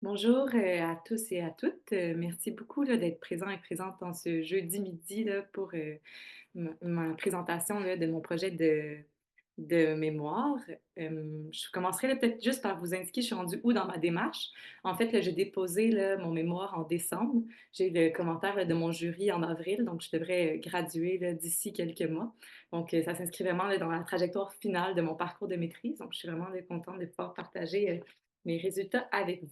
Bonjour à tous et à toutes. Merci beaucoup là, d'être présents et présente dans ce jeudi midi là, pour ma présentation là, de mon projet de mémoire. Je commencerai là, peut-être juste par vous indiquer je suis rendue où dans ma démarche. En fait, là, j'ai déposé là, mon mémoire en décembre. J'ai eu le commentaire là, de mon jury en avril, donc je devrais graduer là, d'ici quelques mois. Donc, ça s'inscrit vraiment là, dans la trajectoire finale de mon parcours de maîtrise. Donc, je suis vraiment là, contente de pouvoir partager mes résultats avec vous.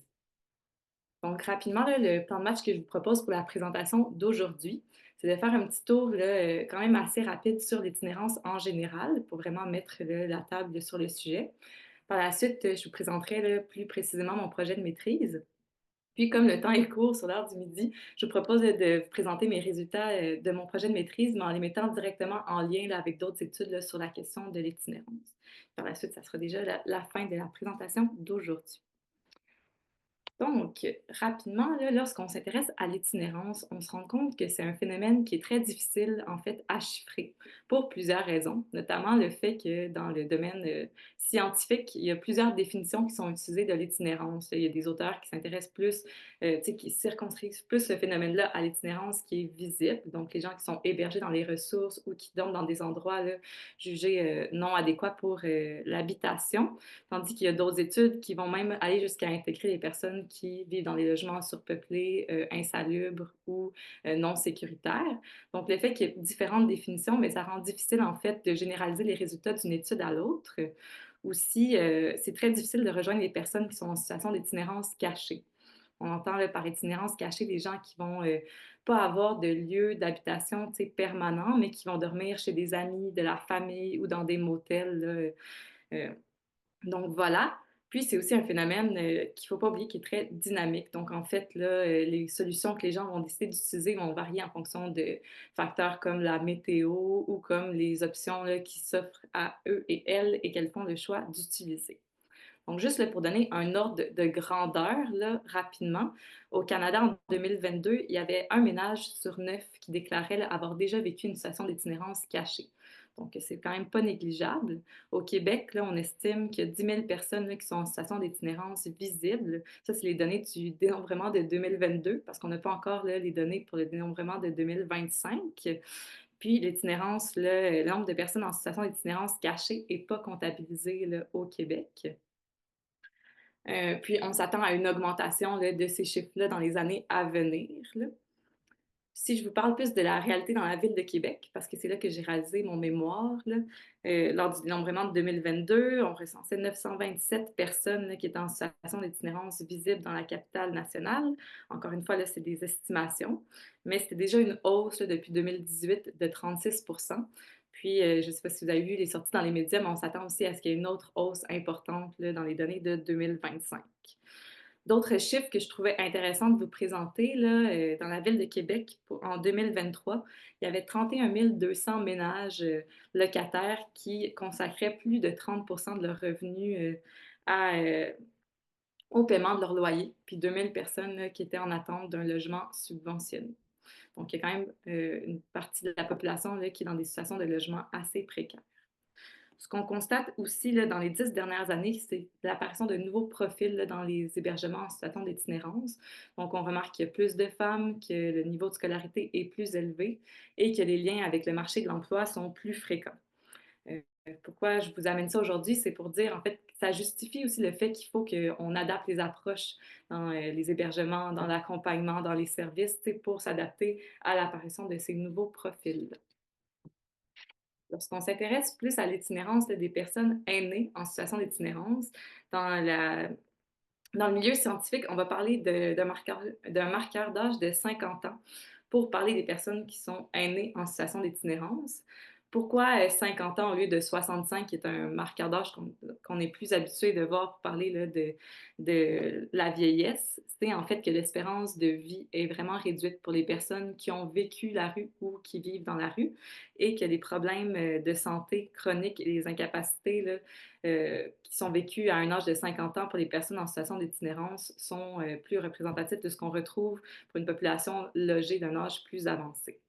Donc, rapidement, là, le plan de match que je vous propose pour la présentation d'aujourd'hui, c'est de faire un petit tour là, quand même assez rapide sur l'itinérance en général pour vraiment mettre là, la table sur le sujet. Par la suite, je vous présenterai là, plus précisément mon projet de maîtrise. Puis, comme le temps est court sur l'heure du midi, je vous propose de vous présenter mes résultats de mon projet de maîtrise, mais en les mettant directement en lien là, avec d'autres études là, sur la question de l'itinérance. Par la suite, ça sera déjà la fin de la présentation d'aujourd'hui. Donc, rapidement, là, lorsqu'on s'intéresse à l'itinérance, on se rend compte que c'est un phénomène qui est très difficile, en fait, à chiffrer pour plusieurs raisons, notamment le fait que dans le domaine scientifique, il y a plusieurs définitions qui sont utilisées de l'itinérance. Il y a des auteurs qui s'intéressent plus, tu sais, qui circonscrivent plus ce phénomène-là à l'itinérance qui est visible, donc les gens qui sont hébergés dans les ressources ou qui dorment dans des endroits là, jugés non adéquats pour l'habitation. Tandis qu'il y a d'autres études qui vont même aller jusqu'à intégrer les personnes qui vivent dans des logements surpeuplés, insalubres ou non sécuritaires. Donc, le fait qu'il y ait différentes définitions, mais ça rend difficile en fait de généraliser les résultats d'une étude à l'autre. Aussi, c'est très difficile de rejoindre les personnes qui sont en situation d'itinérance cachée. On entend là, par itinérance cachée des gens qui vont pas avoir de lieu d'habitation permanent, mais qui vont dormir chez des amis, de la famille ou dans des motels là, euh, donc voilà. Puis c'est aussi un phénomène qu'il ne faut pas oublier qui est très dynamique. Donc en fait, là, les solutions que les gens vont décider d'utiliser vont varier en fonction de facteurs comme la météo ou comme les options là, qui s'offrent à eux et elles et qu'elles font le choix d'utiliser. Donc juste là, pour donner un ordre de grandeur, là, rapidement, au Canada en 2022, il y avait un ménage sur 9 qui déclarait là, avoir déjà vécu une situation d'itinérance cachée. Donc, c'est quand même pas négligeable. Au Québec, là, on estime qu'il y a 10 000 personnes là, qui sont en situation d'itinérance visible. Ça, c'est les données du dénombrement de 2022, parce qu'on n'a pas encore là, les données pour le dénombrement de 2025. Puis, l'itinérance, là, le nombre de personnes en situation d'itinérance cachée n'est pas comptabilisé là, au Québec. Puis, on s'attend à une augmentation là, de ces chiffres-là dans les années à venir. Là. Si je vous parle plus de la réalité dans la ville de Québec, parce que c'est là que j'ai réalisé mon mémoire, là, lors du dénombrement de 2022, on recensait 927 personnes là, qui étaient en situation d'itinérance visible dans la capitale nationale. Encore une fois, là, c'est des estimations, mais c'était déjà une hausse là, depuis 2018 de 36. Puis, je ne sais pas si vous avez vu les sorties dans les médias, mais on s'attend aussi à ce qu'il y ait une autre hausse importante là, dans les données de 2025. D'autres chiffres que je trouvais intéressants de vous présenter, là, dans la ville de Québec, en 2023, il y avait 31 200 ménages locataires qui consacraient plus de 30 de leurs revenus au paiement de leur loyer, puis 2000 personnes là, qui étaient en attente d'un logement subventionné. Donc, il y a quand même une partie de la population là, qui est dans des situations de logement assez précaires. Ce qu'on constate aussi là, dans les 10 dernières années, c'est l'apparition de nouveaux profils là, dans les hébergements en situation d'itinérance. Donc, on remarque qu'il y a plus de femmes, que le niveau de scolarité est plus élevé et que les liens avec le marché de l'emploi sont plus fréquents. Euh, Pourquoi je vous amène ça aujourd'hui? C'est pour dire, en fait, que ça justifie aussi le fait qu'il faut qu'on adapte les approches dans les hébergements, dans l'accompagnement, dans les services, pour s'adapter à l'apparition de ces nouveaux profils. Lorsqu'on s'intéresse plus à l'itinérance des personnes aînées en situation d'itinérance, dans, la, dans le milieu scientifique, on va parler d'un marqueur d'âge de 50 ans pour parler des personnes qui sont aînées en situation d'itinérance. Pourquoi 50 ans au lieu de 65, qui est un marqueur d'âge qu'on est plus habitué de voir pour parler là, de la vieillesse? C'est en fait que l'espérance de vie est vraiment réduite pour les personnes qui ont vécu la rue ou qui vivent dans la rue et que les problèmes de santé chroniques et les incapacités là, qui sont vécus à un âge de 50 ans pour les personnes en situation d'itinérance sont plus représentatifs de ce qu'on retrouve pour une population logée d'un âge plus avancé.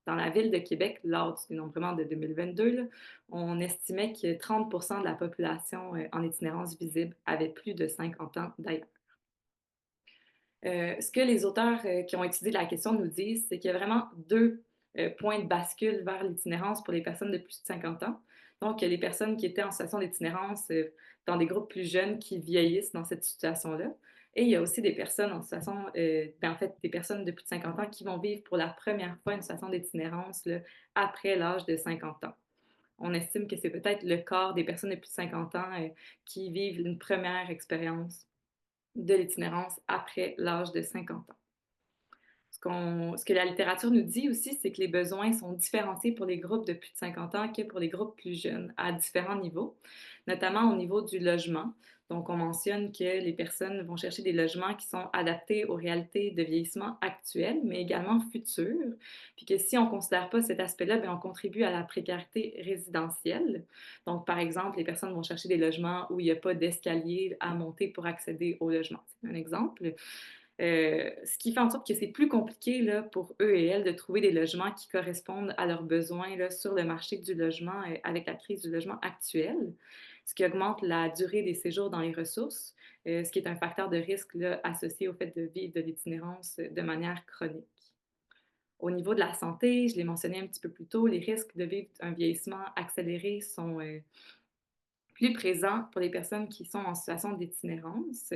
Dans la ville de Québec, lors du dénombrement de 2022, là, on estimait que 30 de la population en itinérance visible avait plus de 50 ans d'ailleurs. Ce que les auteurs qui ont étudié la question nous disent, c'est qu'il y a vraiment deux points de bascule vers l'itinérance pour les personnes de plus de 50 ans. Donc, il y a les personnes qui étaient en situation d'itinérance dans des groupes plus jeunes qui vieillissent dans cette situation-là. Et il y a aussi des personnes en situation, en fait, des personnes de plus de 50 ans qui vont vivre pour la première fois une situation d'itinérance là, après l'âge de 50 ans. On estime que c'est peut-être le quart des personnes de plus de 50 ans qui vivent une première expérience de l'itinérance après l'âge de 50 ans. Ce que la littérature nous dit aussi, c'est que les besoins sont différenciés pour les groupes de plus de 50 ans que pour les groupes plus jeunes, à différents niveaux, notamment au niveau du logement. Donc, on mentionne que les personnes vont chercher des logements qui sont adaptés aux réalités de vieillissement actuelles, mais également futures. Puis que si on ne considère pas cet aspect-là, bien, on contribue à la précarité résidentielle. Donc, par exemple, les personnes vont chercher des logements où il n'y a pas d'escalier à monter pour accéder au logement. C'est un exemple. Ce qui fait en sorte que c'est plus compliqué là, pour eux et elles de trouver des logements qui correspondent à leurs besoins là, sur le marché du logement avec la crise du logement actuelle, ce qui augmente la durée des séjours dans les ressources, ce qui est un facteur de risque là, associé au fait de vivre de l'itinérance de manière chronique. Au niveau de la santé, je l'ai mentionné un petit peu plus tôt, les risques de vivre un vieillissement accéléré sont plus présent pour les personnes qui sont en situation d'itinérance.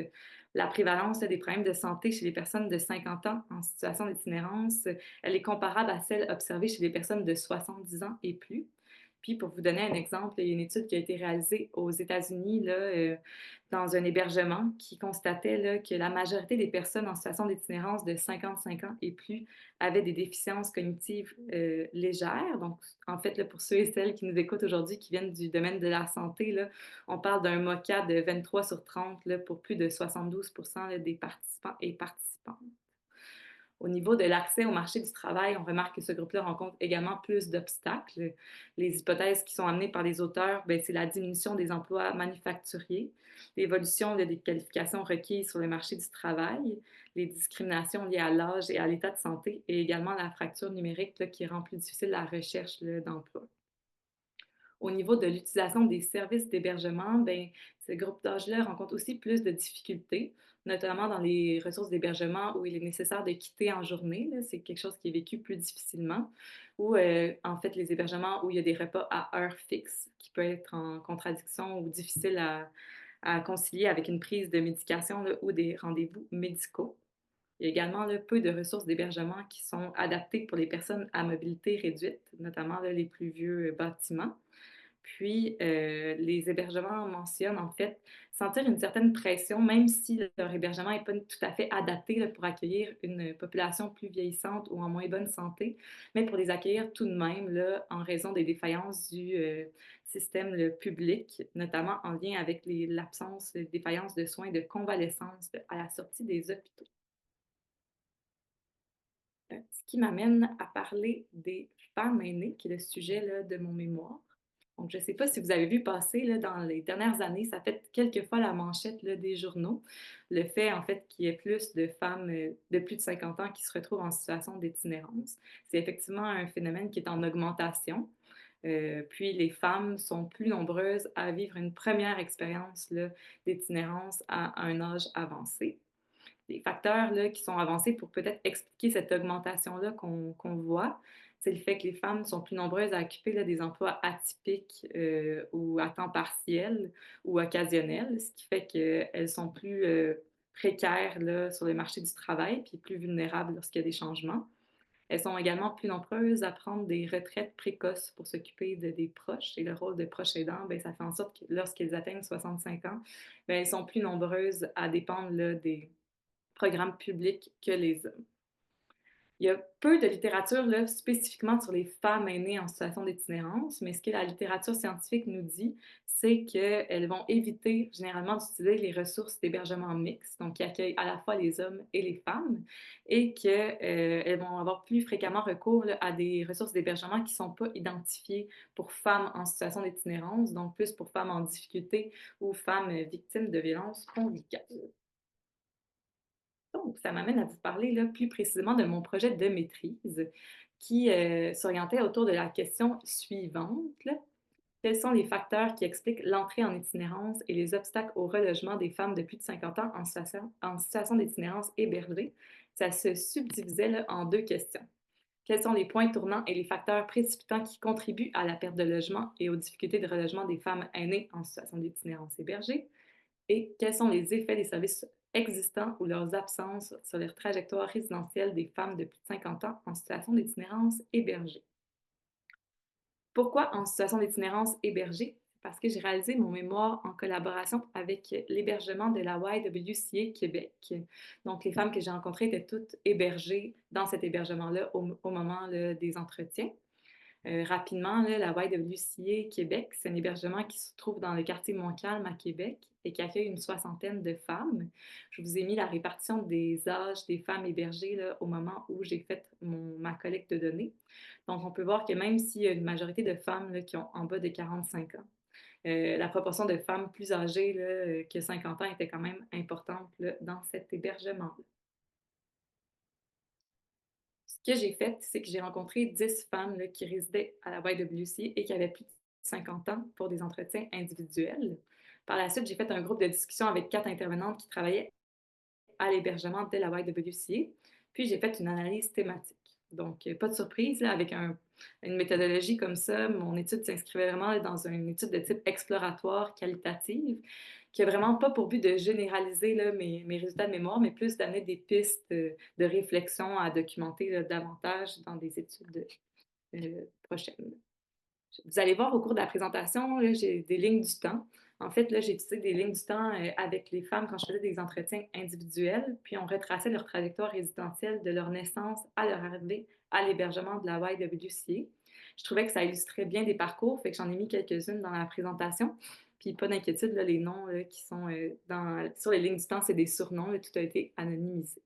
La prévalence des problèmes de santé chez les personnes de 50 ans en situation d'itinérance, elle est comparable à celle observée chez les personnes de 70 ans et plus. Puis, pour vous donner un exemple, il y a une étude qui a été réalisée aux États-Unis là, dans un hébergement qui constatait là, que la majorité des personnes en situation d'itinérance de 55 ans et plus avaient des déficiences cognitives légères. Donc, en fait, là, pour ceux et celles qui nous écoutent aujourd'hui, qui viennent du domaine de la santé, là, on parle d'un MOCA de 23 sur 30 là, pour plus de 72 là, des participants et participantes. Au niveau de l'accès au marché du travail, on remarque que ce groupe-là rencontre également plus d'obstacles. Les hypothèses qui sont amenées par les auteurs, ben, c'est la diminution des emplois manufacturiers, l'évolution des qualifications requises sur le marché du travail, les discriminations liées à l'âge et à l'état de santé, et également la fracture numérique là, qui rend plus difficile la recherche d'emploi. Au niveau de l'utilisation des services d'hébergement, ben, ce groupe d'âge-là rencontre aussi plus de difficultés, notamment dans les ressources d'hébergement où il est nécessaire de quitter en journée. C'est quelque chose qui est vécu plus difficilement. Ou en fait, les hébergements où il y a des repas à heure fixe, qui peut être en contradiction ou difficile à concilier avec une prise de médication là, ou des rendez-vous médicaux. Il y a également là, peu de ressources d'hébergement qui sont adaptées pour les personnes à mobilité réduite, notamment là, les plus vieux bâtiments. Puis, les hébergements mentionnent en fait sentir une certaine pression, même si leur hébergement n'est pas tout à fait adapté là, pour accueillir une population plus vieillissante ou en moins bonne santé, mais pour les accueillir tout de même là, en raison des défaillances du système public, notamment en lien avec l'absence, les défaillances de soins de convalescence à la sortie des hôpitaux. Ce qui m'amène à parler des femmes aînées, qui est le sujet là, de mon mémoire. Donc, je ne sais pas si vous avez vu passer là, dans les dernières années, ça fait quelques fois la manchette là, des journaux, le fait en fait qu'il y ait plus de femmes de plus de 50 ans qui se retrouvent en situation d'itinérance. C'est effectivement un phénomène qui est en augmentation. Puis les femmes sont plus nombreuses à vivre une première expérience là, d'itinérance à un âge avancé. Des facteurs là, qui sont avancés pour peut-être expliquer cette augmentation-là qu'on voit. C'est le fait que les femmes sont plus nombreuses à occuper là, des emplois atypiques ou à temps partiel ou occasionnels, ce qui fait qu'elles sont plus précaires là, sur le marché du travail puis plus vulnérables lorsqu'il y a des changements. Elles sont également plus nombreuses à prendre des retraites précoces pour s'occuper des proches. Et le rôle de proche aidant, bien, ça fait en sorte que lorsqu'elles atteignent 65 ans, bien, elles sont plus nombreuses à dépendre là, des programmes publics que les hommes. Il y a peu de littérature là, spécifiquement sur les femmes aînées en situation d'itinérance, mais ce que la littérature scientifique nous dit, c'est qu'elles vont éviter généralement d'utiliser les ressources d'hébergement mixte, donc qui accueillent à la fois les hommes et les femmes, et qu'elles vont avoir plus fréquemment recours là, à des ressources d'hébergement qui ne sont pas identifiées pour femmes en situation d'itinérance, donc plus pour femmes en difficulté ou femmes victimes de violences conjugales. Donc, ça m'amène à vous parler là, plus précisément de mon projet de maîtrise qui s'orientait autour de la question suivante. Là. Quels sont les facteurs qui expliquent l'entrée en itinérance et les obstacles au relogement des femmes de plus de 50 ans en situation d'itinérance hébergée? Ça se subdivisait là, en deux questions. Quels sont les points tournants et les facteurs précipitants qui contribuent à la perte de logement et aux difficultés de relogement des femmes aînées en situation d'itinérance hébergée? Et quels sont les effets des services existants ou leurs absences sur les trajectoires résidentielles des femmes de plus de 50 ans en situation d'itinérance hébergée? Pourquoi en situation d'itinérance hébergée? Parce que j'ai réalisé mon mémoire en collaboration avec l'hébergement de la YWCA Québec. Donc, les femmes que j'ai rencontrées étaient toutes hébergées dans cet hébergement-là au moment là, des entretiens. Rapidement, là, la YWCA Québec, c'est un hébergement qui se trouve dans le quartier Montcalm à Québec et qui accueille une soixantaine de femmes. Je vous ai mis la répartition des âges des femmes hébergées là, au moment où j'ai fait ma collecte de données. Donc, on peut voir que même s'il y a une majorité de femmes là, qui ont en bas de 45 ans, la proportion de femmes plus âgées là, que 50 ans était quand même importante là, dans cet hébergement. Ce que j'ai fait, c'est que j'ai rencontré 10 femmes là, qui résidaient à la YWCA et qui avaient plus de 50 ans pour des entretiens individuels. Par la suite, j'ai fait un groupe de discussion avec 4 intervenantes qui travaillaient à l'hébergement de la YWCA. Puis j'ai fait une analyse thématique. Donc, pas de surprise, là, avec une méthodologie comme ça, mon étude s'inscrivait vraiment dans une étude de type exploratoire, qualitative, qui n'a vraiment pas pour but de généraliser là, mes résultats de mémoire, mais plus d'amener des pistes de réflexion à documenter là, davantage dans des études prochaines. Vous allez voir au cours de la présentation, là, j'ai des lignes du temps. En fait, là, j'ai utilisé des lignes du temps avec les femmes quand je faisais des entretiens individuels, puis on retraçait leur trajectoire résidentielle de leur naissance à leur arrivée à l'hébergement de la YWCA. Je trouvais que ça illustrait bien des parcours, fait que j'en ai mis quelques-unes dans la présentation. Puis pas d'inquiétude, là, les noms là, qui sont sur les lignes du temps, c'est des surnoms, là, tout a été anonymisé.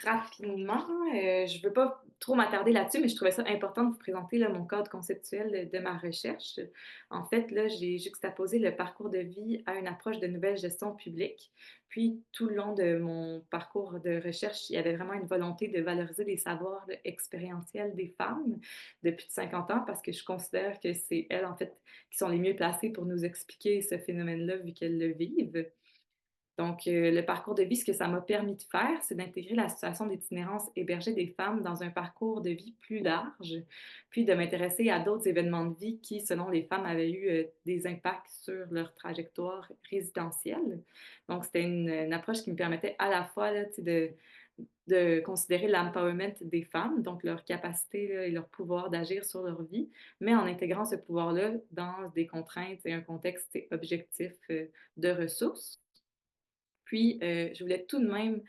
Rapidement, je ne veux pas trop m'attarder là-dessus, mais je trouvais ça important de vous présenter là, mon cadre conceptuel de ma recherche. En fait, là, j'ai juxtaposé le parcours de vie à une approche de nouvelle gestion publique. Puis, tout le long de mon parcours de recherche, il y avait vraiment une volonté de valoriser les savoirs là, expérientiels des femmes de plus de 50 ans parce que je considère que c'est elles, en fait, qui sont les mieux placées pour nous expliquer ce phénomène-là vu qu'elles le vivent. Donc, le parcours de vie, ce que ça m'a permis de faire, c'est d'intégrer la situation d'itinérance hébergée des femmes dans un parcours de vie plus large, puis de m'intéresser à d'autres événements de vie qui, selon les femmes, avaient eu des impacts sur leur trajectoire résidentielle. Donc, c'était une approche qui me permettait à la fois là, de considérer l'empowerment des femmes, donc leur capacité là, et leur pouvoir d'agir sur leur vie, mais en intégrant ce pouvoir-là dans des contraintes et un contexte objectif de ressources. Puis, je voulais tout de même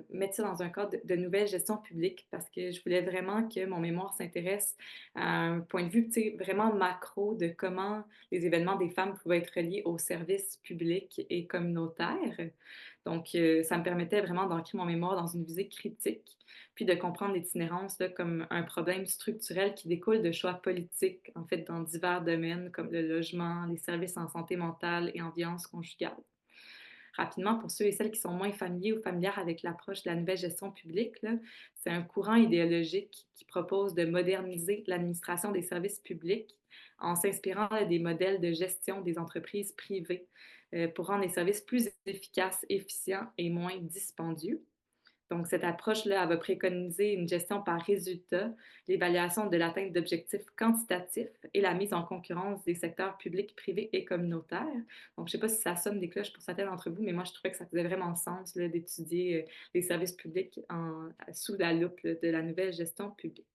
mettre ça dans un cadre de nouvelle gestion publique parce que je voulais vraiment que mon mémoire s'intéresse à un point de vue vraiment macro de comment les événements des femmes pouvaient être reliés aux services publics et communautaires. Donc, ça me permettait vraiment d'ancrer mon mémoire dans une visée critique, puis de comprendre l'itinérance là, comme un problème structurel qui découle de choix politiques, en fait, dans divers domaines comme le logement, les services en santé mentale et en violence conjugale. Rapidement, pour ceux et celles qui sont moins familiers ou familières avec l'approche de la nouvelle gestion publique, là, c'est un courant idéologique qui propose de moderniser l'administration des services publics en s'inspirant des modèles de gestion des entreprises privées pour rendre les services plus efficaces, efficients et moins dispendieux. Donc, cette approche-là, elle va préconiser une gestion par résultat, l'évaluation de l'atteinte d'objectifs quantitatifs et la mise en concurrence des secteurs publics, privés et communautaires. Donc, je ne sais pas si ça sonne des cloches pour certains d'entre vous, mais moi, je trouvais que ça faisait vraiment sens là, d'étudier les services publics sous la loupe là, de la nouvelle gestion publique.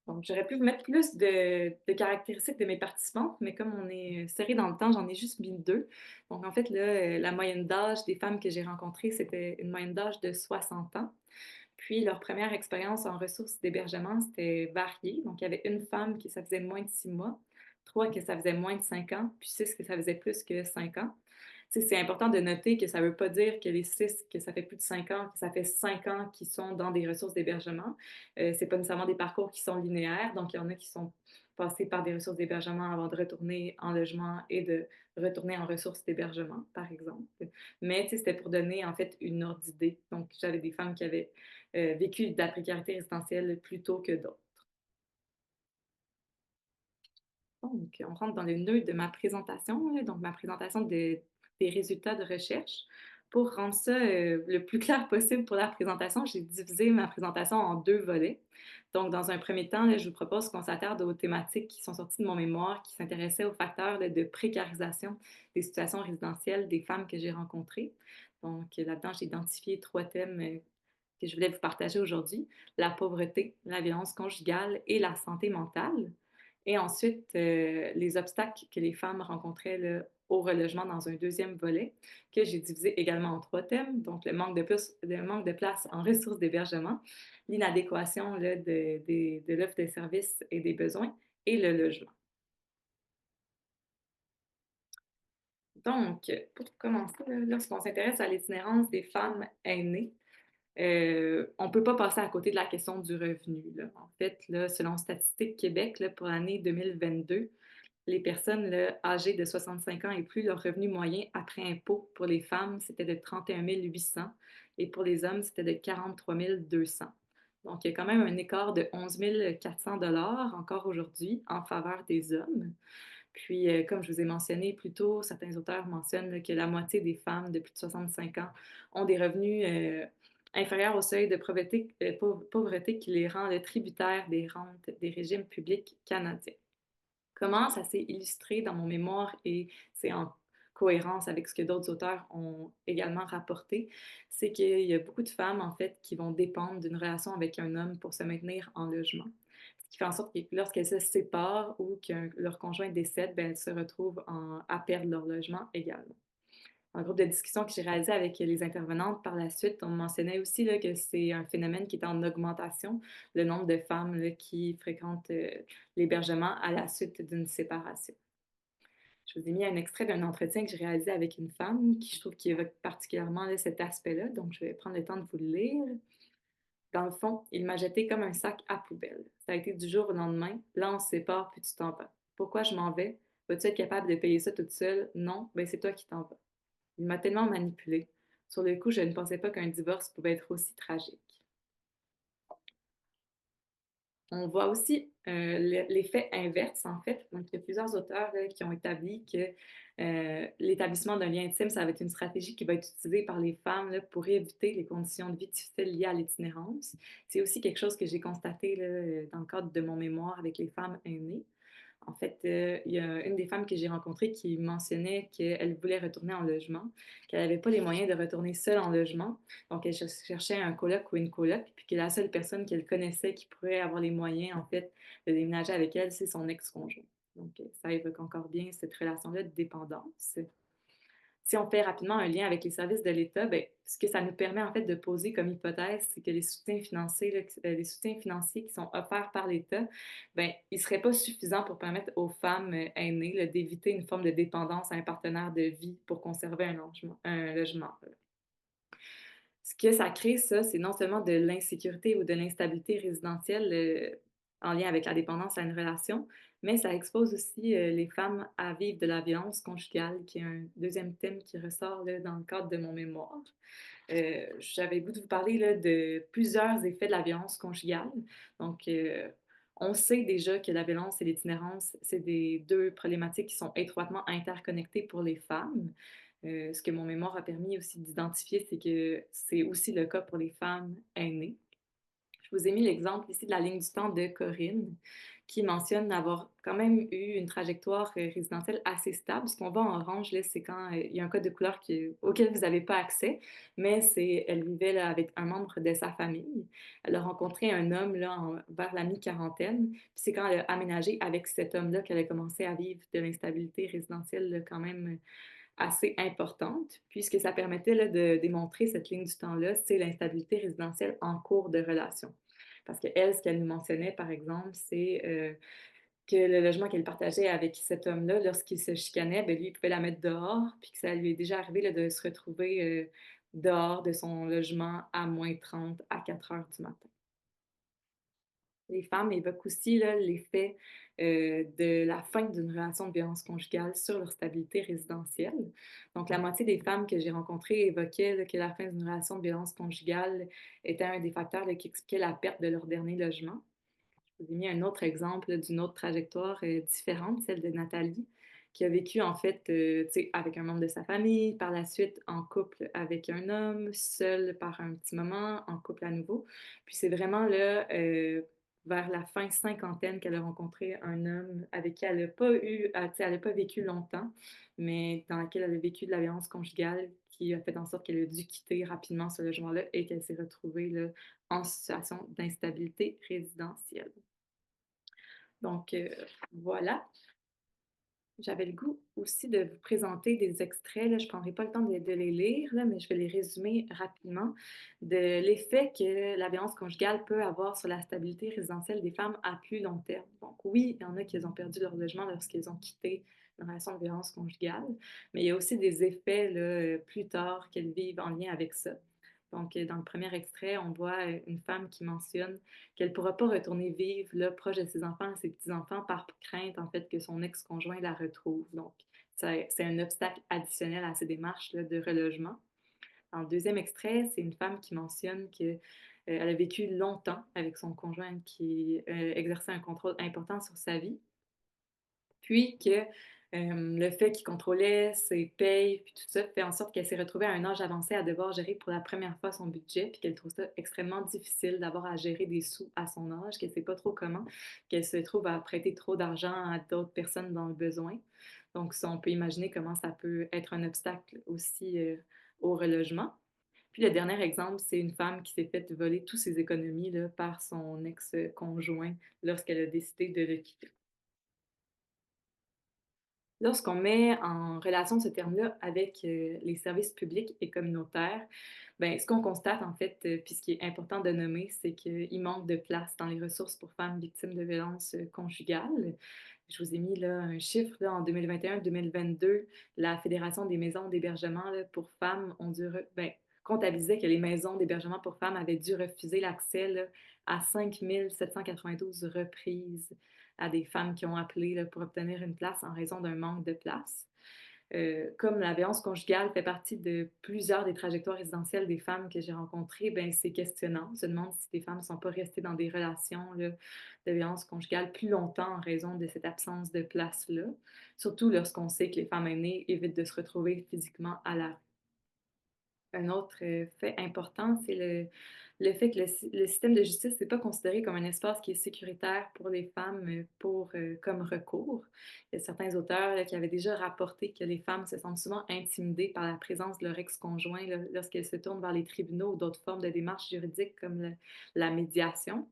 Donc, j'aurais pu vous mettre plus de caractéristiques de mes participantes, mais comme on est serré dans le temps, j'en ai juste mis deux. Donc, en fait, là, la moyenne d'âge des femmes que j'ai rencontrées, c'était une moyenne d'âge de 60 ans. Puis, leur première expérience en ressources d'hébergement, c'était varié. Donc, il y avait une femme qui ça faisait moins de 6 mois, trois que ça faisait moins de 5 ans, puis six que ça faisait plus que 5 ans. C'est important de noter que ça ne veut pas dire que les six, que ça fait plus de 5 ans, que ça fait 5 ans qu'ils sont dans des ressources d'hébergement. C'est pas nécessairement des parcours qui sont linéaires. Donc, il y en a qui sont passés par des ressources d'hébergement avant de retourner en logement et de retourner en ressources d'hébergement, par exemple. Mais c'était pour donner en fait une ordre d'idée. Donc, j'avais des femmes qui avaient vécu de la précarité résidentielle plus tôt que d'autres. Donc, on rentre dans le nœud de ma présentation, là, donc ma présentation des résultats de recherche. Pour rendre ça le plus clair possible pour la présentation, j'ai divisé ma présentation en deux volets. Donc, dans un premier temps, là, je vous propose qu'on s'attarde aux thématiques qui sont sorties de mon mémoire, qui s'intéressaient aux facteurs là, de précarisation des situations résidentielles des femmes que j'ai rencontrées. Donc, là-dedans, j'ai identifié trois thèmes que je voulais vous partager aujourd'hui: la pauvreté, la violence conjugale et la santé mentale. Et ensuite, les obstacles que les femmes rencontraient là, au relogement dans un deuxième volet, que j'ai divisé également en trois thèmes. Donc, le manque de place en ressources d'hébergement, l'inadéquation là, de l'offre de services et des besoins, et le logement. Donc, pour commencer, là, lorsqu'on s'intéresse à l'itinérance des femmes aînées, on ne peut pas passer à côté de la question du revenu, là. En fait, là, selon Statistique Québec, là, pour l'année 2022, les personnes là, âgées de 65 ans et plus, leur revenu moyen après impôt pour les femmes, c'était de 31 800 et pour les hommes, c'était de 43 200. Donc, il y a quand même un écart de 11 400 encore aujourd'hui en faveur des hommes. Puis, comme je vous ai mentionné plus tôt, certains auteurs mentionnent là, que la moitié des femmes de plus de 65 ans ont des revenus inférieurs au seuil de pauvreté qui les rend le tributaire des rentes des régimes publics canadiens. Comment ça s'est illustré dans mon mémoire et c'est en cohérence avec ce que d'autres auteurs ont également rapporté, c'est qu'il y a beaucoup de femmes, en fait, qui vont dépendre d'une relation avec un homme pour se maintenir en logement. Ce qui fait en sorte que lorsqu'elles se séparent ou que leur conjoint décède, ben, elles se retrouvent à perdre leur logement également. Un groupe de discussion que j'ai réalisé avec les intervenantes par la suite, on mentionnait aussi là, que c'est un phénomène qui est en augmentation, le nombre de femmes là, qui fréquentent l'hébergement à la suite d'une séparation. Je vous ai mis un extrait d'un entretien que j'ai réalisé avec une femme qui, je trouve, qui évoque particulièrement là, cet aspect-là, donc je vais prendre le temps de vous le lire. Dans le fond, il m'a jeté comme un sac à poubelle. Ça a été du jour au lendemain. Là, on se sépare, puis tu t'en vas. Pourquoi je m'en vais? Vas-tu être capable de payer ça toute seule? Non, ben c'est toi qui t'en vas. Il m'a tellement manipulée. Sur le coup, je ne pensais pas qu'un divorce pouvait être aussi tragique. On voit aussi l'effet inverse, en fait. Donc, il y a plusieurs auteurs là, qui ont établi que l'établissement d'un lien intime, ça va être une stratégie qui va être utilisée par les femmes là, pour éviter les conditions de vie difficiles liées à l'itinérance. C'est aussi quelque chose que j'ai constaté là, dans le cadre de mon mémoire avec les femmes aînées. En fait, il y a une des femmes que j'ai rencontrées qui mentionnait qu'elle voulait retourner en logement, qu'elle n'avait pas les moyens de retourner seule en logement. Donc, elle cherchait un coloc ou une coloc, puis que la seule personne qu'elle connaissait qui pourrait avoir les moyens, en fait, de déménager avec elle, c'est son ex-conjoint. Donc, ça évoque encore bien cette relation-là de dépendance. Si on fait rapidement un lien avec les services de l'État, ben, ce que ça nous permet en fait de poser comme hypothèse, c'est que les soutiens financiers, là, les soutiens financiers qui sont offerts par l'État, ben, ils ne seraient pas suffisants pour permettre aux femmes aînées là, d'éviter une forme de dépendance à un partenaire de vie pour conserver un logement. Ce que ça crée, ça, c'est non seulement de l'insécurité ou de l'instabilité résidentielle en lien avec la dépendance à une relation, mais ça expose aussi les femmes à vivre de la violence conjugale, qui est un deuxième thème qui ressort là, dans le cadre de mon mémoire. J'avais le goût de vous parler là, de plusieurs effets de la violence conjugale. Donc, on sait déjà que la violence et l'itinérance, c'est des deux problématiques qui sont étroitement interconnectées pour les femmes. Ce que mon mémoire a permis aussi d'identifier, c'est que c'est aussi le cas pour les femmes aînées. Je vous ai mis l'exemple ici de la ligne du temps de Corinne, qui mentionne avoir quand même eu une trajectoire résidentielle assez stable. Ce qu'on voit en orange, là, c'est quand il y a un code de couleur auquel vous n'avez pas accès, mais elle vivait là, avec un membre de sa famille. Elle a rencontré un homme là, vers la mi-quarantaine, puis c'est quand elle a aménagé avec cet homme-là qu'elle a commencé à vivre de l'instabilité résidentielle là, quand même assez importante, puisque ça permettait là, de démontrer cette ligne du temps-là, c'est l'instabilité résidentielle en cours de relation. Parce qu'elle, ce qu'elle nous mentionnait, par exemple, c'est que le logement qu'elle partageait avec cet homme-là, lorsqu'il se chicanait, ben, lui, il pouvait la mettre dehors, puis que ça lui est déjà arrivé là, de se retrouver dehors de son logement à -30 à 4 heures du matin. Les femmes évoquent aussi là, l'effet de la fin d'une relation de violence conjugale sur leur stabilité résidentielle. Donc, la moitié des femmes que j'ai rencontrées évoquaient là, que la fin d'une relation de violence conjugale était un des facteurs là, qui expliquait la perte de leur dernier logement. Je vous ai mis un autre exemple d'une autre trajectoire différente, celle de Nathalie, qui a vécu en fait, tu sais, avec un membre de sa famille, par la suite en couple avec un homme, seule par un petit moment, en couple à nouveau. Puis c'est vraiment là, vers la fin cinquantaine qu'elle a rencontré un homme avec qui elle n'a pas eu, tu sais, elle n'a pas vécu longtemps, mais dans laquelle elle a vécu de la violence conjugale qui a fait en sorte qu'elle a dû quitter rapidement ce logement-là et qu'elle s'est retrouvée là, en situation d'instabilité résidentielle. Donc, voilà. J'avais le goût aussi de vous présenter des extraits, là, je ne prendrai pas le temps de les lire, là, mais je vais les résumer rapidement, de l'effet que la violence conjugale peut avoir sur la stabilité résidentielle des femmes à plus long terme. Donc oui, il y en a qui ont perdu leur logement lorsqu'ils ont quitté une relation de violence conjugale, mais il y a aussi des effets là, plus tard qu'elles vivent en lien avec ça. Donc, dans le premier extrait, on voit une femme qui mentionne qu'elle ne pourra pas retourner vivre là, proche de ses enfants et ses petits-enfants par crainte, en fait, que son ex-conjoint la retrouve. Donc, c'est un obstacle additionnel à ces démarches là, de relogement. Dans le deuxième extrait, c'est une femme qui mentionne qu'elle a vécu longtemps avec son conjoint qui exerçait un contrôle important sur sa vie, puis que le fait qu'il contrôlait ses payes, puis tout ça, fait en sorte qu'elle s'est retrouvée à un âge avancé à devoir gérer pour la première fois son budget, puis qu'elle trouve ça extrêmement difficile d'avoir à gérer des sous à son âge, qu'elle ne sait pas trop comment, qu'elle se trouve à prêter trop d'argent à d'autres personnes dans le besoin. Donc, ça, on peut imaginer comment ça peut être un obstacle aussi au relogement. Puis le dernier exemple, c'est une femme qui s'est fait voler toutes ses économies là, par son ex-conjoint lorsqu'elle a décidé de le quitter. Lorsqu'on met en relation ce terme-là avec les services publics et communautaires, ben, ce qu'on constate en fait, puis ce qui est important de nommer, c'est qu'il manque de place dans les ressources pour femmes victimes de violences conjugales. Je vous ai mis là, un chiffre là, en 2021-2022, la Fédération des maisons d'hébergement là, pour femmes ont dû ben, comptabilisait que les maisons d'hébergement pour femmes avaient dû refuser l'accès là, à 5 792 reprises à des femmes qui ont appelé là, pour obtenir une place en raison d'un manque de place. Comme la violence conjugale fait partie de plusieurs des trajectoires résidentielles des femmes que j'ai rencontrées, ben, c'est questionnant. On se demande si des femmes ne sont pas restées dans des relations là, de violence conjugale plus longtemps en raison de cette absence de place-là, surtout lorsqu'on sait que les femmes aînées évitent de se retrouver physiquement à la rue. Un autre fait important, c'est le fait que le système de justice n'est pas considéré comme un espace qui est sécuritaire pour les femmes pour, comme recours. Il y a certains auteurs là, qui avaient déjà rapporté que les femmes se sentent souvent intimidées par la présence de leur ex-conjoint lorsqu'elles se tournent vers les tribunaux ou d'autres formes de démarches juridiques comme la médiation.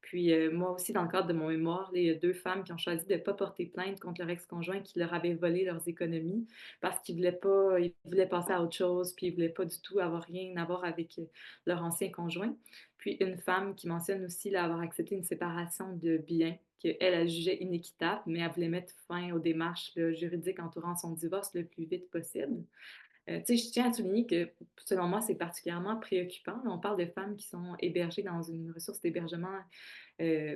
Puis moi aussi, dans le cadre de mon mémoire, il y a deux femmes qui ont choisi de ne pas porter plainte contre leur ex-conjoint qui leur avait volé leurs économies parce qu'ils voulaient pas, ils voulaient passer à autre chose, puis ils voulaient pas du tout avoir rien à voir avec leur ancien conjoint. Puis une femme qui mentionne aussi là, avoir accepté une séparation de biens qu'elle, elle jugeait inéquitable, mais elle voulait mettre fin aux démarches là, juridiques entourant son divorce le plus vite possible. Tu sais, je tiens à souligner que, selon moi, c'est particulièrement préoccupant. On parle de femmes qui sont hébergées dans une ressource d'hébergement,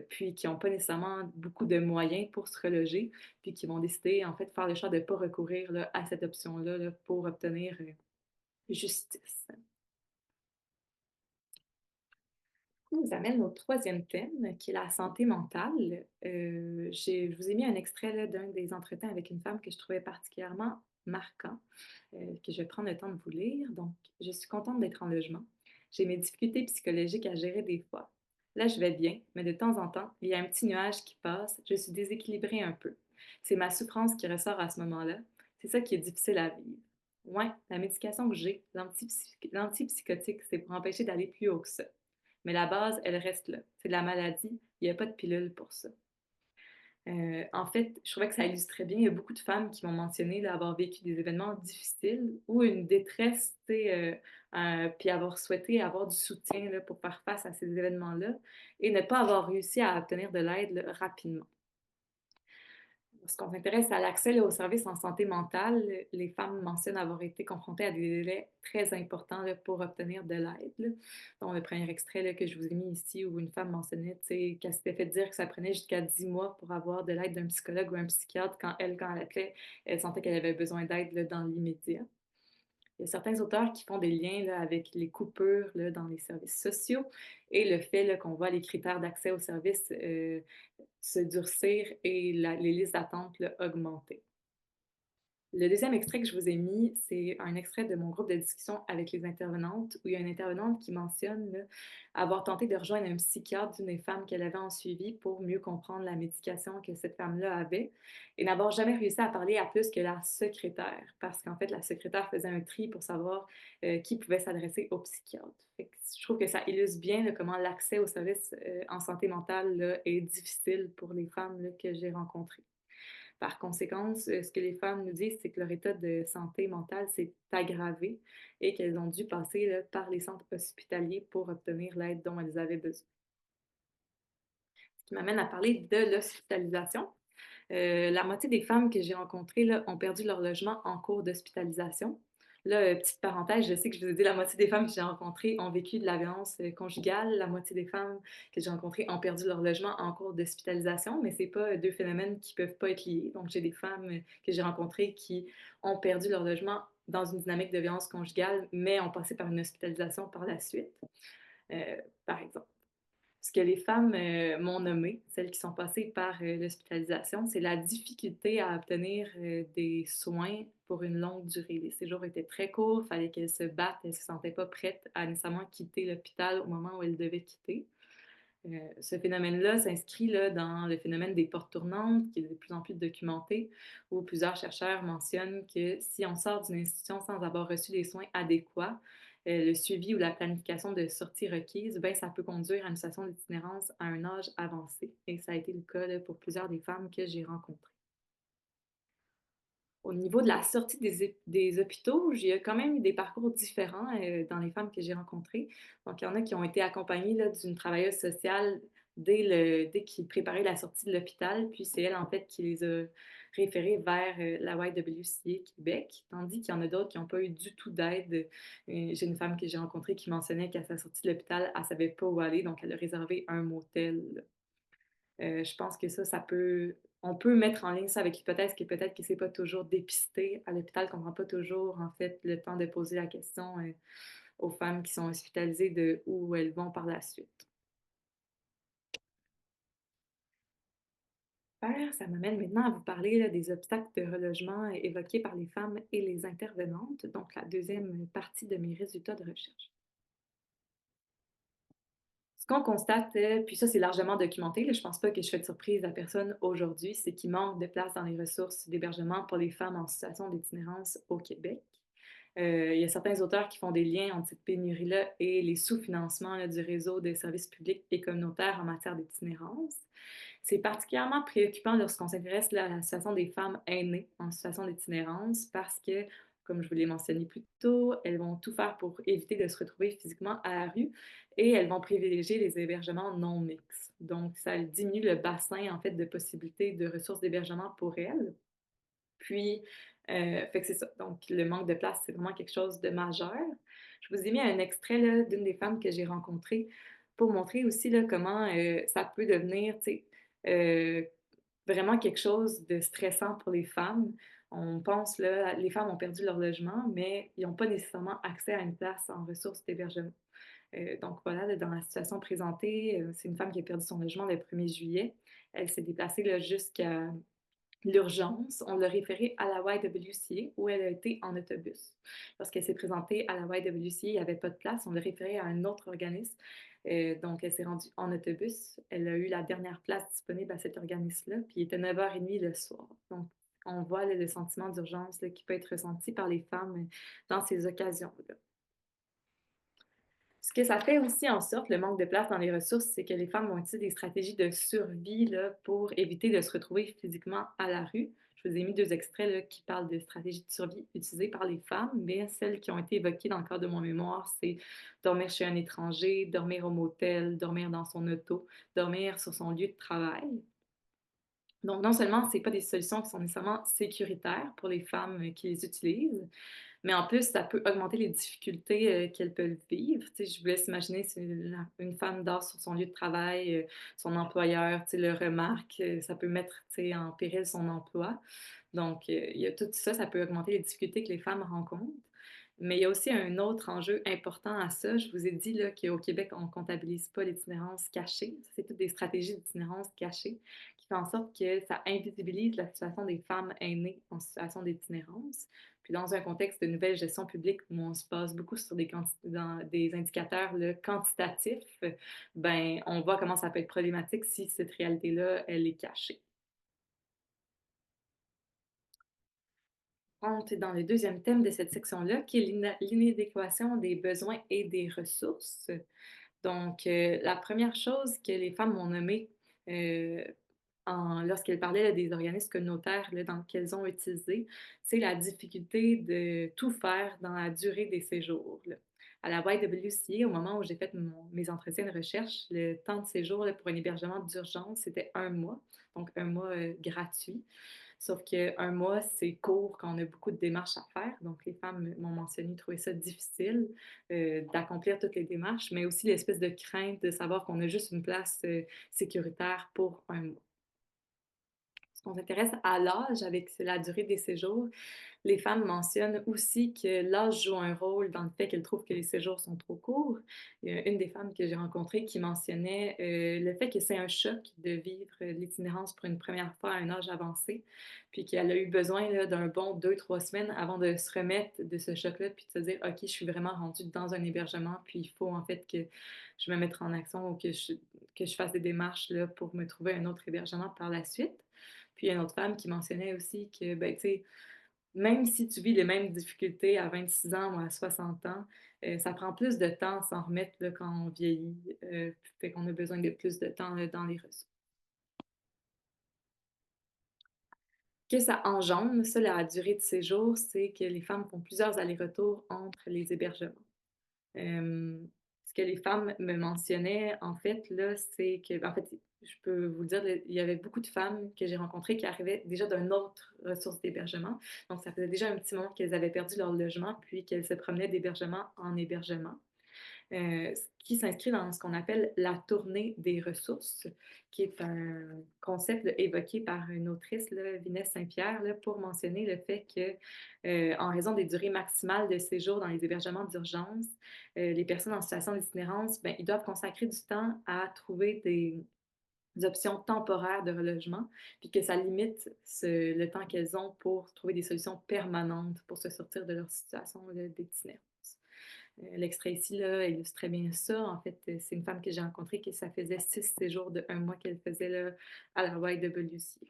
puis qui n'ont pas nécessairement beaucoup de moyens pour se reloger, puis qui vont décider, en fait, de faire le choix de ne pas recourir là, à cette option-là là, pour obtenir justice. Ça nous amène au troisième thème, qui est la santé mentale. Je vous ai mis un extrait là, d'un des entretiens avec une femme que je trouvais particulièrement marquant, que je vais prendre le temps de vous lire. Donc, je suis contente d'être en logement. J'ai mes difficultés psychologiques à gérer des fois. Là, je vais bien, mais de temps en temps, il y a un petit nuage qui passe. Je suis déséquilibrée un peu. C'est ma souffrance qui ressort à ce moment-là. C'est ça qui est difficile à vivre. Ouais, la médication que j'ai, l'antipsychotique, c'est pour empêcher d'aller plus haut que ça. Mais la base, elle reste là. C'est de la maladie. Il n'y a pas de pilule pour ça. En fait, je trouvais que ça illustrait bien. Il y a beaucoup de femmes qui m'ont mentionné là, avoir vécu des événements difficiles ou une détresse, tu sais, puis avoir souhaité avoir du soutien là, pour faire face à ces événements-là et ne pas avoir réussi à obtenir de l'aide là, rapidement. Lorsqu'on s'intéresse à l'accès aux services en santé mentale, les femmes mentionnent avoir été confrontées à des délais très importants là, pour obtenir de l'aide. Là. Dans le premier extrait là, que je vous ai mis ici, où une femme mentionnait qu'elle s'était fait dire que ça prenait jusqu'à 10 mois pour avoir de l'aide d'un psychologue ou un psychiatre quand elle appelait, elle sentait qu'elle avait besoin d'aide là, dans l'immédiat. Il y a certains auteurs qui font des liens là, avec les coupures là, dans les services sociaux et le fait là, qu'on voit les critères d'accès aux services se durcir et les listes d'attente là, augmenter. Le deuxième extrait que je vous ai mis, c'est un extrait de mon groupe de discussion avec les intervenantes, où il y a une intervenante qui mentionne là, avoir tenté de rejoindre un psychiatre d'une des femmes qu'elle avait en suivi pour mieux comprendre la médication que cette femme-là avait et n'avoir jamais réussi à parler à plus que la secrétaire, parce qu'en fait, la secrétaire faisait un tri pour savoir qui pouvait s'adresser au psychiatre. Fait que je trouve que ça illustre bien là, comment l'accès aux services en santé mentale là, est difficile pour les femmes là, que j'ai rencontrées. Par conséquent, ce que les femmes nous disent, c'est que leur état de santé mentale s'est aggravé et qu'elles ont dû passer là, par les centres hospitaliers pour obtenir l'aide dont elles avaient besoin. Ce qui m'amène à parler de l'hospitalisation. La moitié des femmes que j'ai rencontrées là, ont perdu leur logement en cours d'hospitalisation. Là, petite parenthèse, je sais que je vous ai dit la moitié des femmes que j'ai rencontrées ont vécu de la violence conjugale. La moitié des femmes que j'ai rencontrées ont perdu leur logement en cours d'hospitalisation, mais c'est pas deux phénomènes qui peuvent pas être liés. Donc, j'ai des femmes que j'ai rencontrées qui ont perdu leur logement dans une dynamique de violence conjugale, mais ont passé par une hospitalisation par la suite, par exemple. Ce que les femmes m'ont nommé, celles qui sont passées par l'hospitalisation, c'est la difficulté à obtenir des soins pour une longue durée. Les séjours étaient très courts, il fallait qu'elles se battent, elles ne se sentaient pas prêtes à nécessairement quitter l'hôpital au moment où elles devaient quitter. Ce phénomène-là s'inscrit là, dans le phénomène des portes tournantes, qui est de plus en plus documenté, où plusieurs chercheurs mentionnent que si on sort d'une institution sans avoir reçu des soins adéquats, le suivi ou la planification de sortie requise, ben, ça peut conduire à une situation d'itinérance à un âge avancé. Et ça a été le cas là, pour plusieurs des femmes que j'ai rencontrées. Au niveau de la sortie des hôpitaux, j'ai quand même eu des parcours différents dans les femmes que j'ai rencontrées. Donc, il y en a qui ont été accompagnées là, d'une travailleuse sociale dès qu'ils préparaient la sortie de l'hôpital, puis c'est elle, en fait, qui les a référées vers la YWCA Québec, tandis qu'il y en a d'autres qui n'ont pas eu du tout d'aide. J'ai une femme que j'ai rencontrée qui mentionnait qu'à sa sortie de l'hôpital, elle ne savait pas où aller, donc elle a réservé un motel. Je pense que ça peut. On peut mettre en ligne ça avec l'hypothèse que peut-être que c'est pas toujours dépisté à l'hôpital, qu'on prend pas toujours en fait le temps de poser la question aux femmes qui sont hospitalisées de où elles vont par la suite. Super, ça m'amène maintenant à vous parler là, des obstacles de relogement évoqués par les femmes et les intervenantes, donc la deuxième partie de mes résultats de recherche. Ce qu'on constate, puis ça c'est largement documenté, là, je pense pas que je fais de surprise à personne aujourd'hui, c'est qu'il manque de place dans les ressources d'hébergement pour les femmes en situation d'itinérance au Québec. Il y a certains auteurs qui font des liens entre cette pénurie-là et les sous-financements là, du réseau des services publics et communautaires en matière d'itinérance. C'est particulièrement préoccupant lorsqu'on s'intéresse là, à la situation des femmes aînées en situation d'itinérance parce que, comme je vous l'ai mentionné plus tôt, elles vont tout faire pour éviter de se retrouver physiquement à la rue et elles vont privilégier les hébergements non mixtes. Donc, ça diminue le bassin en fait de possibilités de ressources d'hébergement pour elles. Puis, fait que c'est ça. Donc, le manque de place, c'est vraiment quelque chose de majeur. Je vous ai mis un extrait là, d'une des femmes que j'ai rencontrées pour montrer aussi là, comment ça peut devenir, tu sais, euh, vraiment quelque chose de stressant pour les femmes. On pense, là, les femmes ont perdu leur logement, mais ils n'ont pas nécessairement accès à une place en ressources d'hébergement. Donc voilà, là, dans la situation présentée, c'est une femme qui a perdu son logement le 1er juillet. Elle s'est déplacée là, jusqu'à l'urgence, on l'a référée à la YWCA où elle a été en autobus. Lorsqu'elle s'est présentée à la YWCA, il n'y avait pas de place, on l'a référée à un autre organisme. Donc, elle s'est rendue en autobus. Elle a eu la dernière place disponible à cet organisme-là, puis il était 9h30 le soir. Donc, on voit là, le sentiment d'urgence là, qui peut être ressenti par les femmes dans ces occasions-là. Ce que ça fait aussi en sorte, le manque de place dans les ressources, c'est que les femmes vont utiliser des stratégies de survie là, pour éviter de se retrouver physiquement à la rue. Je vous ai mis deux extraits là, qui parlent de stratégies de survie utilisées par les femmes, mais celles qui ont été évoquées dans le cadre de mon mémoire, c'est dormir chez un étranger, dormir au motel, dormir dans son auto, dormir sur son lieu de travail. Donc, non seulement ce pas des solutions qui sont nécessairement sécuritaires pour les femmes qui les utilisent, mais en plus, ça peut augmenter les difficultés qu'elles peuvent vivre. Tu sais, je vous laisse imaginer si une femme dort sur son lieu de travail, son employeur tu sais, le remarque, ça peut mettre tu sais, en péril son emploi. Donc, il y a tout ça, ça peut augmenter les difficultés que les femmes rencontrent. Mais il y a aussi un autre enjeu important à ça. Je vous ai dit là, qu'au Québec, on ne comptabilise pas l'itinérance cachée. Ça, c'est toutes des stratégies d'itinérance cachée qui font en sorte que ça invisibilise la situation des femmes aînées en situation d'itinérance. Puis dans un contexte de nouvelle gestion publique où on se base beaucoup sur dans des indicateurs là, quantitatifs, ben, on voit comment ça peut être problématique si cette réalité-là, elle est cachée. On est dans le deuxième thème de cette section-là, qui est l'inadéquation des besoins et des ressources. Donc, la première chose que les femmes m'ont nommée euh, lorsqu'elles parlaient là, des organismes communautaires là, dans lesquels ont utilisé, c'est la difficulté de tout faire dans la durée des séjours. Là. À la YWCA, au moment où j'ai fait mes entretiens de recherche, le temps de séjour là, pour un hébergement d'urgence, c'était 1 mois, donc 1 mois gratuit. Sauf qu'un mois, c'est court quand on a beaucoup de démarches à faire. Donc, les femmes m'ont mentionné trouver ça difficile d'accomplir toutes les démarches, mais aussi l'espèce de crainte de savoir qu'on a juste une place sécuritaire pour 1 mois. Ce qu'on s'intéresse à l'âge avec la durée des séjours, les femmes mentionnent aussi que l'âge joue un rôle dans le fait qu'elles trouvent que les séjours sont trop courts. Il y a une des femmes que j'ai rencontrées qui mentionnait le fait que c'est un choc de vivre l'itinérance pour une première fois à un âge avancé, puis qu'elle a eu besoin là, d'un bon 2, 3 semaines avant de se remettre de ce choc-là, puis de se dire, OK, je suis vraiment rendue dans un hébergement, puis il faut en fait que je me mette en action ou que je fasse des démarches là, pour me trouver un autre hébergement par la suite. Puis il y a une autre femme qui mentionnait aussi que, ben, tu sais, même si tu vis les mêmes difficultés à 26 ans ou à 60 ans, ça prend plus de temps à s'en remettre là, quand on vieillit. Fait qu'on a besoin de plus de temps là, dans les ressources. Ce que ça engendre, ça, la durée de séjour, c'est que les femmes font plusieurs allers-retours entre les hébergements. Euh, Ce que les femmes me mentionnaient, en fait, là, c'est que, en fait, je peux vous le dire, il y avait beaucoup de femmes que j'ai rencontrées qui arrivaient déjà d'une autre ressource d'hébergement. Donc, ça faisait déjà un petit moment qu'elles avaient perdu leur logement, puis qu'elles se promenaient d'hébergement en hébergement. Ce qui s'inscrit dans ce qu'on appelle la tournée des ressources, qui est un concept là, évoqué par une autrice, là, Vinesse Saint-Pierre, là, pour mentionner le fait que, en raison des durées maximales de séjour dans les hébergements d'urgence, les personnes en situation d'itinérance, ben, ils doivent consacrer du temps à trouver des options temporaires de relogement, puis que ça limite le temps qu'elles ont pour trouver des solutions permanentes pour se sortir de leur situation d'itinérance. L'extrait ici là, illustre très bien ça. En fait, c'est une femme que j'ai rencontrée que ça faisait 6 séjours de 1 mois qu'elle faisait là, à la YWCA.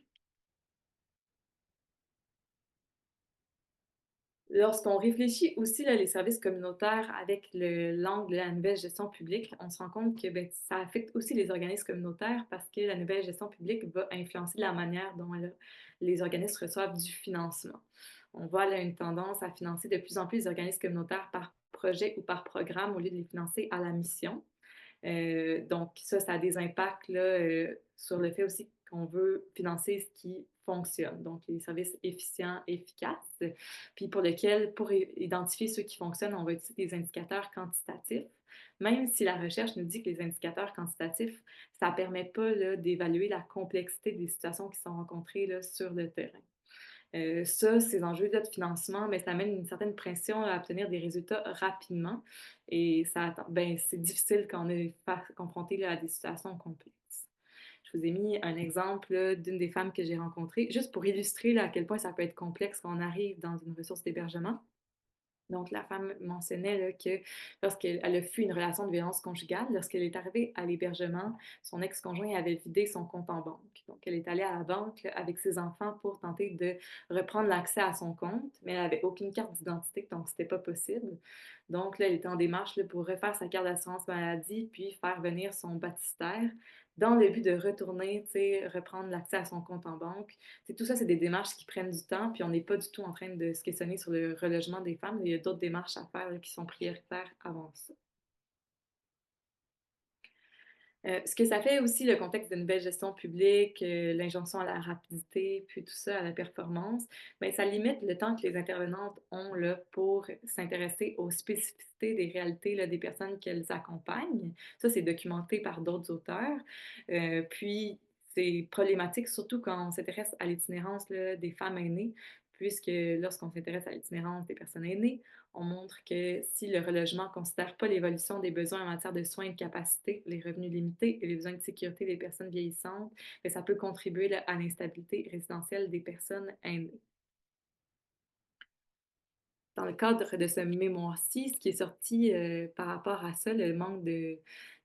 Lorsqu'on réfléchit aussi là, les services communautaires avec l'angle de la nouvelle gestion publique, on se rend compte que ben, ça affecte aussi les organismes communautaires parce que la nouvelle gestion publique va influencer la manière dont les organismes reçoivent du financement. On voit là une tendance à financer de plus en plus les organismes communautaires par projet ou par programme au lieu de les financer à la mission. Donc, ça a des impacts là, sur le fait aussi qu'on veut financer ce qui fonctionne, donc les services efficients, efficaces, puis pour lesquels, pour identifier ceux qui fonctionnent, on va utiliser des indicateurs quantitatifs, même si la recherche nous dit que les indicateurs quantitatifs, ça ne permet pas d'évaluer la complexité des situations qui sont rencontrées là, sur le terrain. Ça, ces enjeux-là de financement, mais ça amène une certaine pression à obtenir des résultats rapidement. Et ça, ben, c'est difficile quand on est confronté là, à des situations complexes. Je vous ai mis un exemple d'une des femmes que j'ai rencontrées, juste pour illustrer là, à quel point ça peut être complexe quand on arrive dans une ressource d'hébergement. Donc, la femme mentionnait là, que lorsqu'elle a fui une relation de violence conjugale, lorsqu'elle est arrivée à l'hébergement, son ex-conjoint avait vidé son compte en banque. Donc, elle est allée à la banque là, avec ses enfants pour tenter de reprendre l'accès à son compte, mais elle n'avait aucune carte d'identité, donc c'était pas possible. Donc, là, elle était en démarche là, pour refaire sa carte d'assurance maladie, puis faire venir son baptistère dans le but de retourner, reprendre l'accès à son compte en banque. Tout ça, c'est des démarches qui prennent du temps, puis on n'est pas du tout en train de se questionner sur le relogement des femmes. Il y a d'autres démarches à faire là, qui sont prioritaires avant ça. Ce que ça fait aussi, le contexte d'une belle gestion publique, l'injonction à la rapidité, puis tout ça, à la performance, bien, ça limite le temps que les intervenantes ont là, pour s'intéresser aux spécificités des réalités là, des personnes qu'elles accompagnent. Ça, c'est documenté par d'autres auteurs. Puis, c'est problématique, surtout quand on s'intéresse à l'itinérance là, des femmes aînées, puisque lorsqu'on s'intéresse à l'itinérance des personnes aînées, on montre que si le relogement ne considère pas l'évolution des besoins en matière de soins et de capacité, les revenus limités et les besoins de sécurité des personnes vieillissantes, bien, ça peut contribuer là, à l'instabilité résidentielle des personnes aînées. Dans le cadre de ce mémoire-ci, ce qui est sorti par rapport à ça, le manque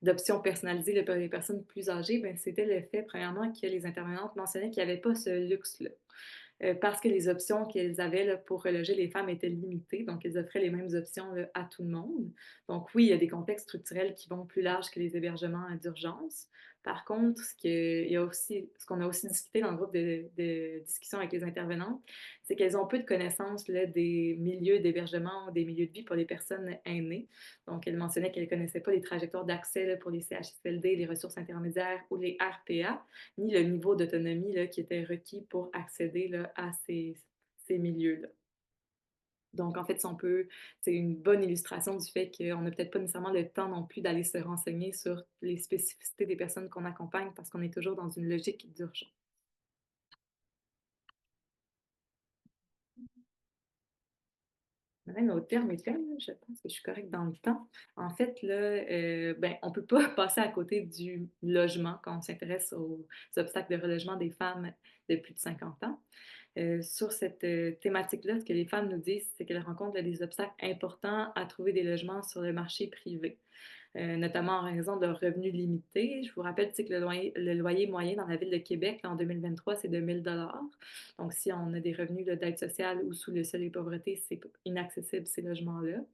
d'options personnalisées là, pour les personnes plus âgées, ben, c'était le fait, premièrement, que les intervenantes mentionnaient qu'il n'y avait pas ce luxe-là. Parce que les options qu'elles avaient là, pour reloger les femmes étaient limitées, donc elles offraient les mêmes options là, à tout le monde. Donc oui, il y a des contextes structurels qui vont plus large que les hébergements d'urgence. Par contre, ce qu'on a aussi discuté dans le groupe de discussion avec les intervenantes, c'est qu'elles ont peu de connaissances là, des milieux d'hébergement, des milieux de vie pour les personnes aînées. Donc, elles mentionnaient qu'elles ne connaissaient pas les trajectoires d'accès là, pour les CHSLD, les ressources intermédiaires ou les RPA, ni le niveau d'autonomie là, qui était requis pour accéder là, à ces milieux-là. Donc, en fait, si on peut, c'est une bonne illustration du fait qu'on n'a peut-être pas nécessairement le temps non plus d'aller se renseigner sur les spécificités des personnes qu'on accompagne parce qu'on est toujours dans une logique d'urgence. Même au terme et terme, je pense que je suis correcte dans le temps. En fait, là, ben, on ne peut pas passer à côté du logement quand on s'intéresse aux obstacles de relogement des femmes de plus de 50 ans. Sur cette thématique-là, ce que les femmes nous disent, c'est qu'elles rencontrent des obstacles importants à trouver des logements sur le marché privé, notamment en raison de leurs revenus limités. Je vous rappelle que le loyer moyen dans la ville de Québec là, en 2023, c'est de 1 000 $. Donc, si on a des revenus d'aide sociale ou sous le seuil de pauvreté, c'est inaccessible ces logements-là.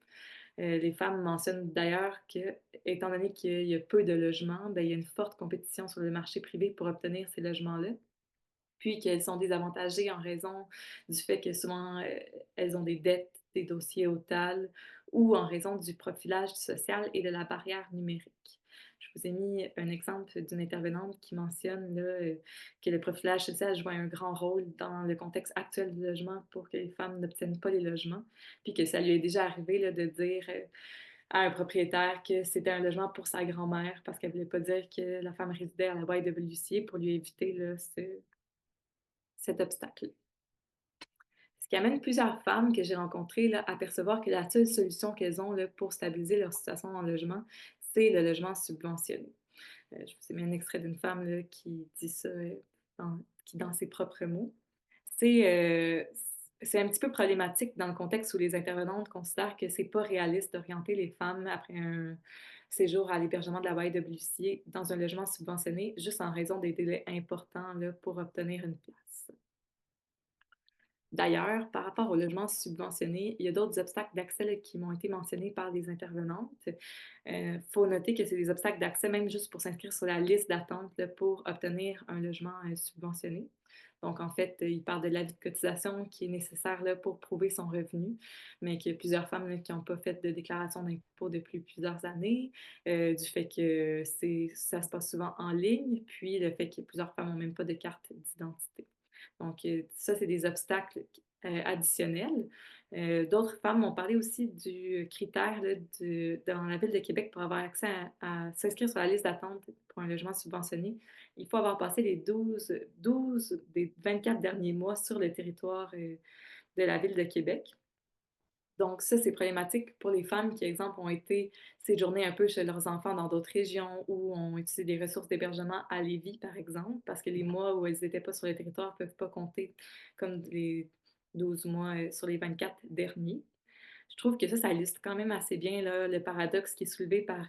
Les femmes mentionnent d'ailleurs que, étant donné qu'il y a peu de logements, ben, il y a une forte compétition sur le marché privé pour obtenir ces logements-là, puis qu'elles sont désavantagées en raison du fait que souvent elles ont des dettes, des dossiers au TAL ou en raison du profilage social et de la barrière numérique. Je vous ai mis un exemple d'une intervenante qui mentionne là, que le profilage social joue un grand rôle dans le contexte actuel du logement pour que les femmes n'obtiennent pas les logements, puis que ça lui est déjà arrivé là, de dire à un propriétaire que c'était un logement pour sa grand-mère parce qu'elle ne voulait pas dire que la femme résidait à la baie de Bellucier pour lui éviter là, cet obstacle. Ce qui amène plusieurs femmes que j'ai rencontrées là, à percevoir que la seule solution qu'elles ont là, pour stabiliser leur situation en logement, c'est le logement subventionné. Je vous ai mis un extrait d'une femme là, qui dit ça dans ses propres mots. C'est euh, c'est un petit peu problématique dans le contexte où les intervenantes considèrent que c'est pas réaliste d'orienter les femmes après un séjour à l'hébergement de la Baie de Blussier dans un logement subventionné juste en raison des délais importants là, pour obtenir une place. D'ailleurs, par rapport au logement subventionné, il y a d'autres obstacles d'accès qui m'ont été mentionnés par des intervenantes. Il faut noter que c'est des obstacles d'accès même juste pour s'inscrire sur la liste d'attente pour obtenir un logement subventionné. Donc, en fait, il parle de l'avis de cotisation qui est nécessaire là, pour prouver son revenu, mais qu'il y a plusieurs femmes là, qui n'ont pas fait de déclaration d'impôt depuis plusieurs années, du fait que ça se passe souvent en ligne, puis le fait que plusieurs femmes n'ont même pas de carte d'identité. Donc, ça, c'est des obstacles additionnels. D'autres femmes m'ont parlé aussi du critère là, dans la ville de Québec pour avoir accès à s'inscrire sur la liste d'attente pour un logement subventionné. Il faut avoir passé les 12 des 24 derniers mois sur le territoire de la ville de Québec. Donc, ça, c'est problématique pour les femmes qui, exemple, ont été séjournées un peu chez leurs enfants dans d'autres régions ou ont utilisé des ressources d'hébergement à Lévis, par exemple, parce que les mois où elles n'étaient pas sur le territoire ne peuvent pas compter comme les 12 mois sur les 24 derniers. Je trouve que ça illustre quand même assez bien là, le paradoxe qui est soulevé par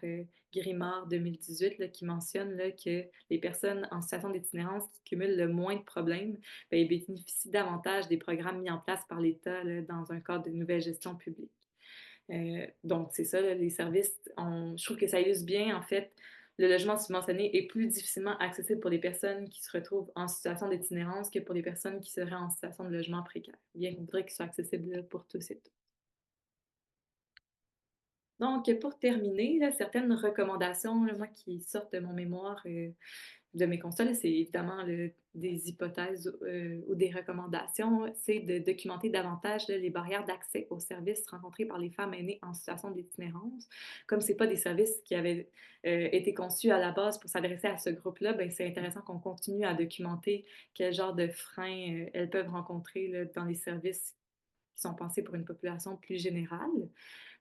Grimard 2018, là, qui mentionne là, que les personnes en situation d'itinérance qui cumulent le moins de problèmes ben, bénéficient davantage des programmes mis en place par l'État là, dans un cadre de nouvelle gestion publique. Donc, c'est ça, là, les services, je trouve que ça illustre bien, en fait, le logement subventionné est plus difficilement accessible pour les personnes qui se retrouvent en situation d'itinérance que pour les personnes qui seraient en situation de logement précaire, bien qu'il faudrait qu'il soit accessible là, pour tous et toutes. Donc, pour terminer, là, certaines recommandations, là, moi, qui sortent de mon mémoire, de mes constats, là, c'est évidemment des hypothèses ou des recommandations, c'est de documenter davantage là, les barrières d'accès aux services rencontrés par les femmes aînées en situation d'itinérance. Comme ce pas des services qui avaient été conçus à la base pour s'adresser à ce groupe-là, ben, c'est intéressant qu'on continue à documenter quel genre de freins elles peuvent rencontrer là, dans les services qui sont pensés pour une population plus générale.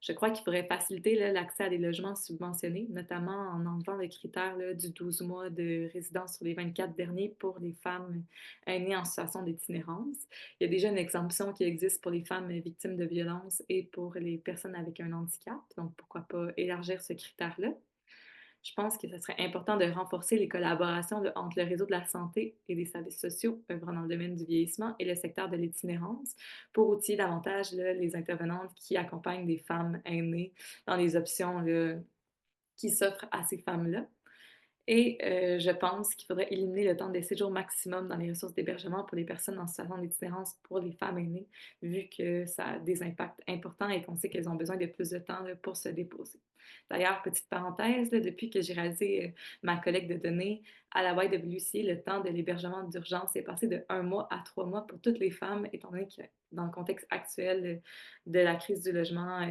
Je crois qu'il faudrait faciliter là, l'accès à des logements subventionnés, notamment en enlevant le critère là, du 12 mois de résidence sur les 24 derniers pour les femmes aînées en situation d'itinérance. Il y a déjà une exemption qui existe pour les femmes victimes de violences et pour les personnes avec un handicap, donc pourquoi pas élargir ce critère-là. Je pense que ce serait important de renforcer les collaborations entre le réseau de la santé et des services sociaux œuvrant dans le domaine du vieillissement et le secteur de l'itinérance pour outiller davantage là, les intervenantes qui accompagnent des femmes aînées dans les options là, qui s'offrent à ces femmes-là. Et je pense qu'il faudrait éliminer le temps de séjour maximum dans les ressources d'hébergement pour les personnes en situation d'itinérance pour les femmes aînées, vu que ça a des impacts importants et qu'on sait qu'elles ont besoin de plus de temps là, pour se déposer. D'ailleurs, petite parenthèse, là, depuis que j'ai réalisé ma collecte de données à la YWCA, le temps de l'hébergement d'urgence est passé de 1 mois à 3 mois pour toutes les femmes, étant donné que dans le contexte actuel de la crise du logement,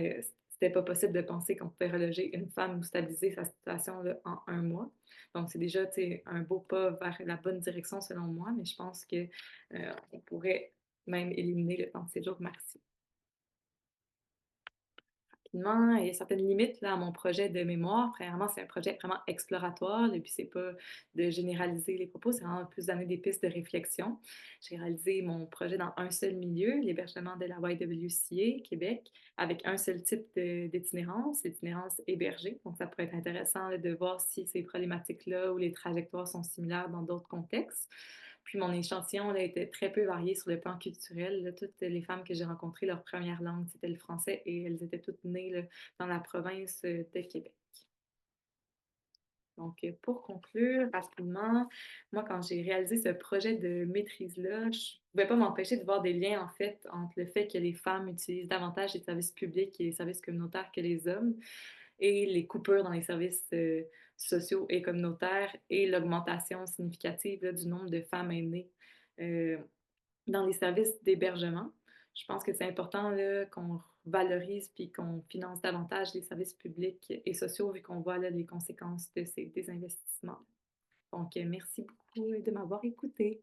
c'était pas possible de penser qu'on pouvait reloger une femme ou stabiliser sa situation là, en 1 mois. Donc, c'est déjà un beau pas vers la bonne direction selon moi, mais je pense que on pourrait même éliminer le temps de séjour maximum. Rapidement, il y a certaines limites là, à mon projet de mémoire. Premièrement, c'est un projet vraiment exploratoire. Et puis, c'est pas de généraliser les propos, c'est vraiment plus d'amener des pistes de réflexion. J'ai réalisé mon projet dans un seul milieu, l'hébergement de la YWCA Québec, avec un seul type d'itinérance, l'itinérance hébergée. Donc, ça pourrait être intéressant là, de voir si ces problématiques-là ou les trajectoires sont similaires dans d'autres contextes. Puis mon échantillon là, était très peu varié sur le plan culturel. Là. Toutes les femmes que j'ai rencontrées, leur première langue, c'était le français et elles étaient toutes nées là, dans la province de Québec. Donc, pour conclure rapidement, moi, quand j'ai réalisé ce projet de maîtrise-là, je ne pouvais pas m'empêcher de voir des liens, en fait, entre le fait que les femmes utilisent davantage les services publics et les services communautaires que les hommes et les coupures dans les services sociaux et communautaires et l'augmentation significative là, du nombre de femmes aînées euh, dans les services d'hébergement. Je pense que c'est important là, qu'on valorise puis qu'on finance davantage les services publics et sociaux vu qu'on voit là, les conséquences de ces désinvestissements. Donc, merci beaucoup de m'avoir écouté.